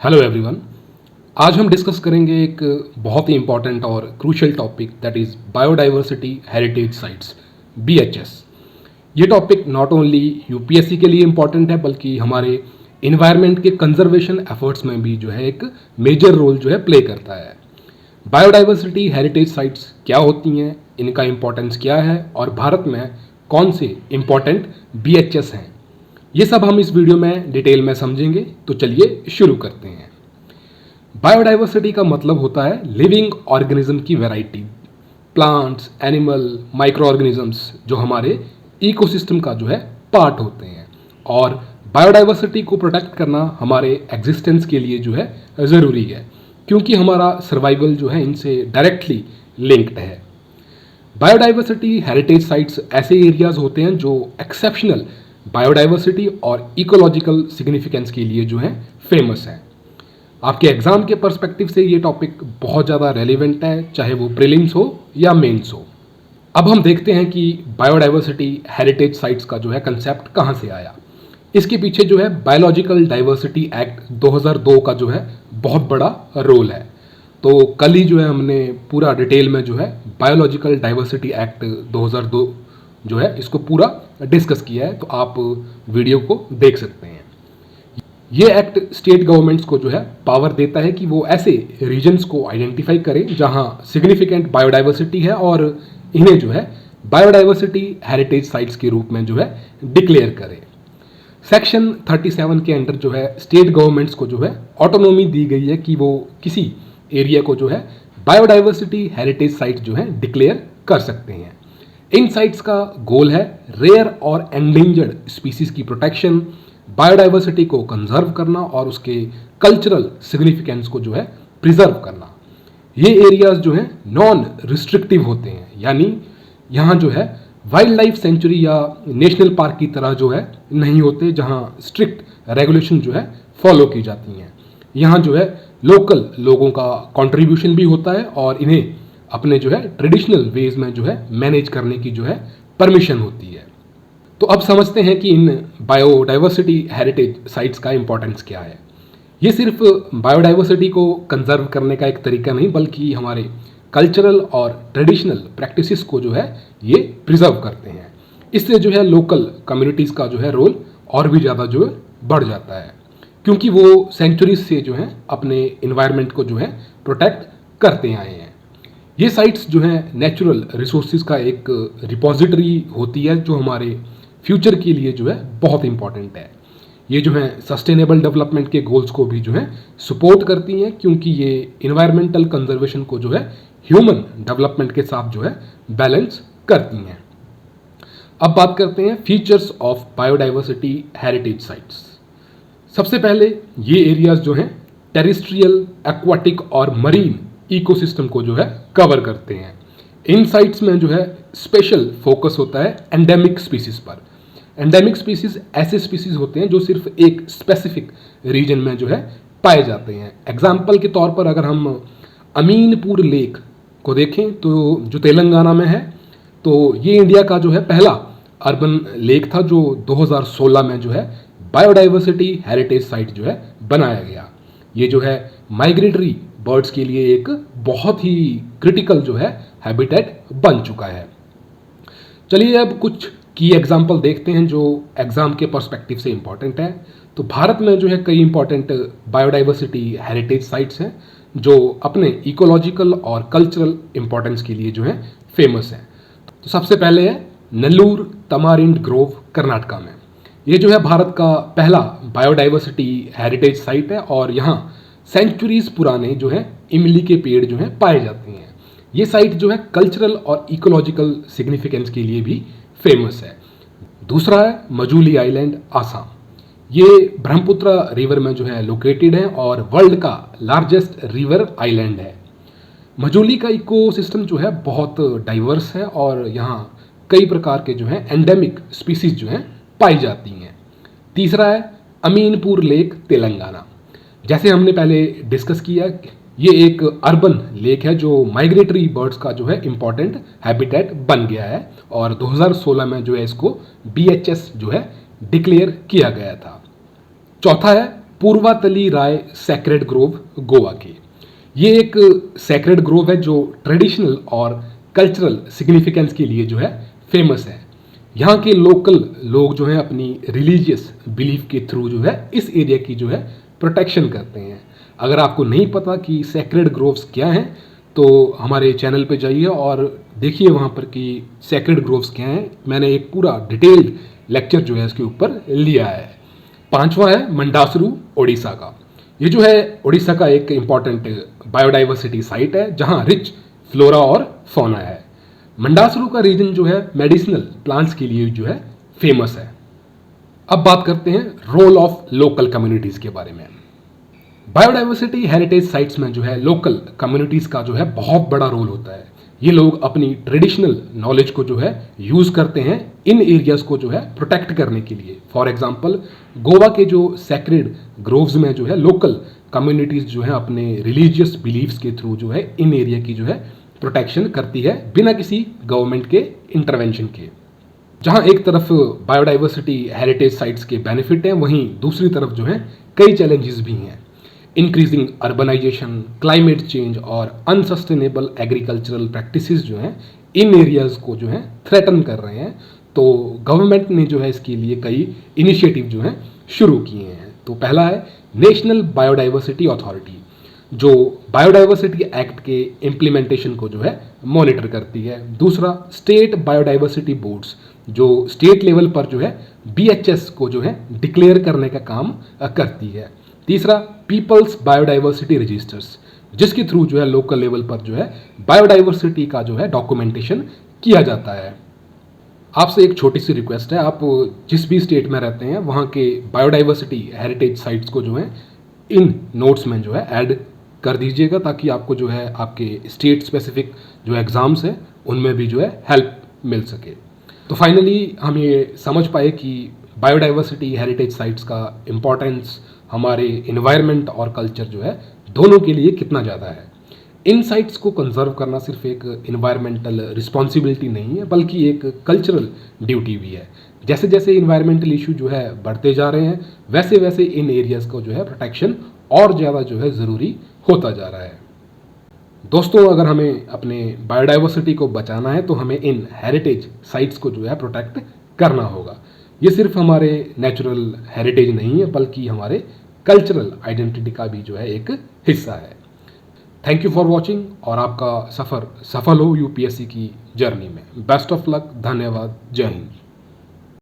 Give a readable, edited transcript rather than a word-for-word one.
Hello everyone. आज हम discuss करेंगे एक बहुत ही इंपॉर्टेंट और crucial topic that is biodiversity heritage sites BHS। ये टॉपिक नॉट ओनली यूपीएससी के लिए इम्पॉर्टेंट है बल्कि हमारे इन्वायरमेंट के कंजर्वेशन एफर्ट्स में भी जो है एक मेजर रोल जो है प्ले करता है। बायोडाइवर्सिटी हेरिटेज साइट्स क्या होती हैं, इनका इम्पोर्टेंस क्या है और भारत में कौन से इम्पॉर्टेंट BHS हैं, ये सब हम इस वीडियो में डिटेल में समझेंगे। तो चलिए शुरू करते हैं। बायोडाइवर्सिटी का मतलब होता है लिविंग ऑर्गेनिज्म की variety, plants, animal, micro organisms जो हमारे इकोसिस्टम का जो है पार्ट होते हैं। और बायोडाइवर्सिटी को प्रोटेक्ट करना हमारे एग्जिस्टेंस के लिए जो है ज़रूरी है, क्योंकि हमारा सर्वाइवल जो है इनसे डायरेक्टली लिंक्ड है। बायोडाइवर्सिटी हेरिटेज साइट्स ऐसे एरियाज होते हैं जो एक्सेप्शनल बायोडाइवर्सिटी और इकोलॉजिकल सिग्निफिकेंस के लिए जो है फेमस है। आपके एग्जाम के पर्सपेक्टिव से ये टॉपिक बहुत ज़्यादा रेलिवेंट है, चाहे वो प्रीलिम्स हो या मेंस हो। अब हम देखते हैं कि बायोडाइवर्सिटी हेरिटेज साइट्स का जो है कंसेप्ट कहाँ से आया। इसके पीछे जो है बायोलॉजिकल डाइवर्सिटी एक्ट 2002 का जो है बहुत बड़ा रोल है। तो कल ही जो है हमने पूरा डिटेल में जो है बायोलॉजिकल डाइवर्सिटी एक्ट 2002 जो है इसको पूरा डिस्कस किया है, तो आप वीडियो को देख सकते हैं। ये एक्ट स्टेट गवर्नमेंट्स को जो है पावर देता है कि वो ऐसे रीजन्स को आइडेंटिफाई करें जहां सिग्निफिकेंट बायोडाइवर्सिटी है और इन्हें जो है बायोडाइवर्सिटी हेरिटेज साइट्स के रूप में जो है डिक्लेयर करें। सेक्शन 37 के अंडर जो है स्टेट गवर्नमेंट्स को जो है ऑटोनॉमी दी गई है कि वो किसी एरिया को जो है बायोडाइवर्सिटी हेरिटेज साइट जो है डिक्लेयर कर सकते हैं। इन साइट्स का गोल है रेयर और एंडेंजर्ड स्पीसीज की प्रोटेक्शन, बायोडाइवर्सिटी को कंजर्व करना और उसके कल्चरल सिग्निफिकेंस को जो है प्रिजर्व करना। ये एरियाज जो हैं नॉन रिस्ट्रिक्टिव होते हैं, यानी यहाँ जो है वाइल्ड लाइफ सेंचुरी या नेशनल पार्क की तरह जो है नहीं होते, जहाँ स्ट्रिक्ट रेगुलेशन जो है फॉलो की जाती हैं। यहाँ जो है लोकल लोगों का कंट्रीब्यूशन भी होता है और इन्हें अपने जो है ट्रेडिशनल वेज में जो है मैनेज करने की जो है परमिशन होती है। तो अब समझते हैं कि इन बायोडाइवर्सिटी हेरिटेज साइट्स का इंपॉर्टेंस क्या है। ये सिर्फ बायोडाइवर्सिटी को कंजर्व करने का एक तरीका नहीं, बल्कि हमारे कल्चरल और ट्रेडिशनल प्रैक्टिसेस को जो है ये प्रिजर्व करते हैं। इससे जो है लोकल कम्युनिटीज़ का जो है रोल और भी ज़्यादा जो है बढ़ जाता है, क्योंकि वो सेंचुरीज से जो है अपने इन्वायरमेंट को जो है प्रोटेक्ट करते आए हैं। ये साइट्स जो हैं नेचुरल रिसोर्सेज का एक रिपोजिटरी होती है जो हमारे फ्यूचर के लिए जो है बहुत इंपॉर्टेंट है। ये जो है सस्टेनेबल डेवलपमेंट के गोल्स को भी जो है सपोर्ट करती हैं, क्योंकि ये इन्वायरमेंटल कंजर्वेशन को जो है ह्यूमन डेवलपमेंट के साथ जो है बैलेंस करती हैं। अब बात करते हैं features of biodiversity heritage sites. सबसे पहले ये एरियाज जो हैं टेरेस्ट्रियल, एक्वाटिक और मरीन इकोसिस्टम को जो है कवर करते हैं। इन साइट्स में जो है स्पेशल फोकस होता है एंडेमिक स्पीसीज पर। एंडेमिक स्पीसीज ऐसे स्पीसीज होते हैं जो सिर्फ एक स्पेसिफिक रीजन में जो है पाए जाते हैं। एग्जाम्पल के तौर पर अगर हम अमीनपुर लेक को देखें तो जो तेलंगाना में है, तो ये इंडिया का जो है पहला अर्बन लेक था जो 2016 में जो है बायोडाइवर्सिटी हेरिटेज साइट जो है बनाया गया। ये जो है माइग्रेटरी बर्ड्स के लिए एक बहुत ही क्रिटिकल जो है हैबिटेट बन चुका है। चलिए अब कुछ की एग्जाम्पल देखते हैं जो एग्जाम के पर्सपेक्टिव से इम्पॉर्टेंट है। तो भारत में जो है कई इंपॉर्टेंट बायोडाइवर्सिटी हेरिटेज साइट्स हैं जो अपने इकोलॉजिकल और कल्चरल इंपॉर्टेंस के लिए जो है फेमस हैं। तो सबसे पहले है नेल्लूर तमारिंड ग्रोव कर्नाटका में। ये जो है भारत का पहला बायोडाइवर्सिटी हेरिटेज साइट है और यहाँ सेंचुरीज पुराने जो है इमली के पेड़ जो है पाए जाते हैं। ये साइट जो है कल्चरल और इकोलॉजिकल सिग्निफिकेंस के लिए भी फेमस है। दूसरा है मजूली आइलैंड, आसाम। ये ब्रह्मपुत्र रिवर में जो है लोकेटेड है और वर्ल्ड का लार्जेस्ट रिवर आइलैंड है। मजूली का इकोसिस्टम जो है बहुत डाइवर्स है और यहाँ कई प्रकार के जो है एंडेमिक स्पीसीज जो हैं पाई जाती हैं। तीसरा है अमीनपुर लेक, तेलंगाना। जैसे हमने पहले डिस्कस किया, ये एक अर्बन लेक है जो माइग्रेटरी बर्ड्स का जो है इम्पॉर्टेंट हैबिटेट बन गया है और 2016 में जो है इसको BHS जो है डिक्लेयर किया गया था। चौथा है पूर्वातली राय सैक्रेड ग्रोव गोवा के। ये एक सैक्रेड ग्रोव है जो ट्रेडिशनल और कल्चरल सिग्निफिकेंस के लिए जो है फेमस है। यहाँ के लोकल लोग जो है अपनी रिलीजियस बिलीफ के थ्रू जो है इस एरिया की जो है प्रोटेक्शन करते हैं। अगर आपको नहीं पता कि सैक्रेड ग्रोव्स क्या हैं तो हमारे चैनल पे जाइए और देखिए वहाँ पर कि सैक्रेड ग्रोव्स क्या हैं। मैंने एक पूरा डिटेल्ड लेक्चर जो है इसके ऊपर लिया है। पांचवा है मंडासरू ओडिशा का। ये जो है ओडिशा का एक इम्पॉर्टेंट बायोडाइवर्सिटी साइट है जहाँ रिच फ्लोरा और फौना है। मंडासरू का रीजन जो है मेडिसिनल प्लांट्स के लिए जो है फेमस है। अब बात करते हैं रोल ऑफ लोकल कम्युनिटीज़ के बारे में। बायोडाइवर्सिटी हेरिटेज साइट्स में जो है लोकल कम्युनिटीज़ का जो है बहुत बड़ा रोल होता है। ये लोग अपनी ट्रेडिशनल नॉलेज को जो है यूज़ करते हैं इन एरियाज़ को जो है प्रोटेक्ट करने के लिए। फॉर एग्जांपल गोवा के जो सैक्रेड ग्रोव्स में जो है लोकल कम्युनिटीज़ जो है अपने रिलीजियस बिलीव्स के थ्रू जो है इन एरिया की जो है प्रोटेक्शन करती है बिना किसी गवर्नमेंट के इंटरवेंशन के। जहाँ एक तरफ बायोडाइवर्सिटी हेरिटेज साइट्स के बेनिफिट हैं वहीं दूसरी तरफ जो है कई चैलेंजेस भी हैं। इंक्रीजिंग अर्बनाइजेशन, क्लाइमेट चेंज और अनसस्टेनेबल एग्रीकल्चरल प्रैक्टिसेस जो हैं इन एरियाज़ को जो है थ्रेटन कर रहे हैं। तो गवर्नमेंट ने जो है इसके लिए कई इनिशिएटिव जो हैं शुरू किए हैं। तो पहला है नेशनल बायोडाइवर्सिटी अथॉरिटी जो बायोडाइवर्सिटी एक्ट के इम्प्लीमेंटेशन को जो है मॉनिटर करती है। दूसरा स्टेट बायोडाइवर्सिटी बोर्ड्स जो स्टेट लेवल पर जो है BHS को जो है डिक्लेयर करने का काम करती है। तीसरा पीपल्स बायोडाइवर्सिटी रजिस्टर्स जिसके थ्रू जो है लोकल लेवल पर जो है बायोडाइवर्सिटी का जो है डॉक्यूमेंटेशन किया जाता है। आपसे एक छोटी सी रिक्वेस्ट है, आप जिस भी स्टेट में रहते हैं वहाँ के बायोडाइवर्सिटी हेरिटेज साइट्स को जो है इन नोट्स में जो है ऐड कर दीजिएगा ताकि आपको जो है आपके स्टेट स्पेसिफिक जो एग्ज़ाम्स हैं उनमें भी जो है हेल्प मिल सके। तो फाइनली हम ये समझ पाए कि बायोडाइवर्सिटी हेरिटेज साइट्स का इम्पोर्टेंस हमारे इन्वायरमेंट और कल्चर जो है दोनों के लिए कितना ज़्यादा है। इन साइट्स को कंजर्व करना सिर्फ एक इन्वायरमेंटल रिस्पॉन्सिबिलिटी नहीं है बल्कि एक कल्चरल ड्यूटी भी है। जैसे जैसे इन्वायरमेंटल इशू जो है बढ़ते जा रहे हैं वैसे वैसे इन एरियाज़ को जो है प्रोटेक्शन और ज़्यादा जो है ज़रूरी होता जा रहा है। दोस्तों अगर हमें अपने बायोडाइवर्सिटी को बचाना है तो हमें इन हेरिटेज साइट्स को जो है प्रोटेक्ट करना होगा। ये सिर्फ हमारे नेचुरल हेरिटेज नहीं है बल्कि हमारे कल्चरल आइडेंटिटी का भी जो है एक हिस्सा है। थैंक यू फॉर वॉचिंग और आपका सफ़र सफल हो UPSC की जर्नी में। Best of luck. धन्यवाद। जय हिंद।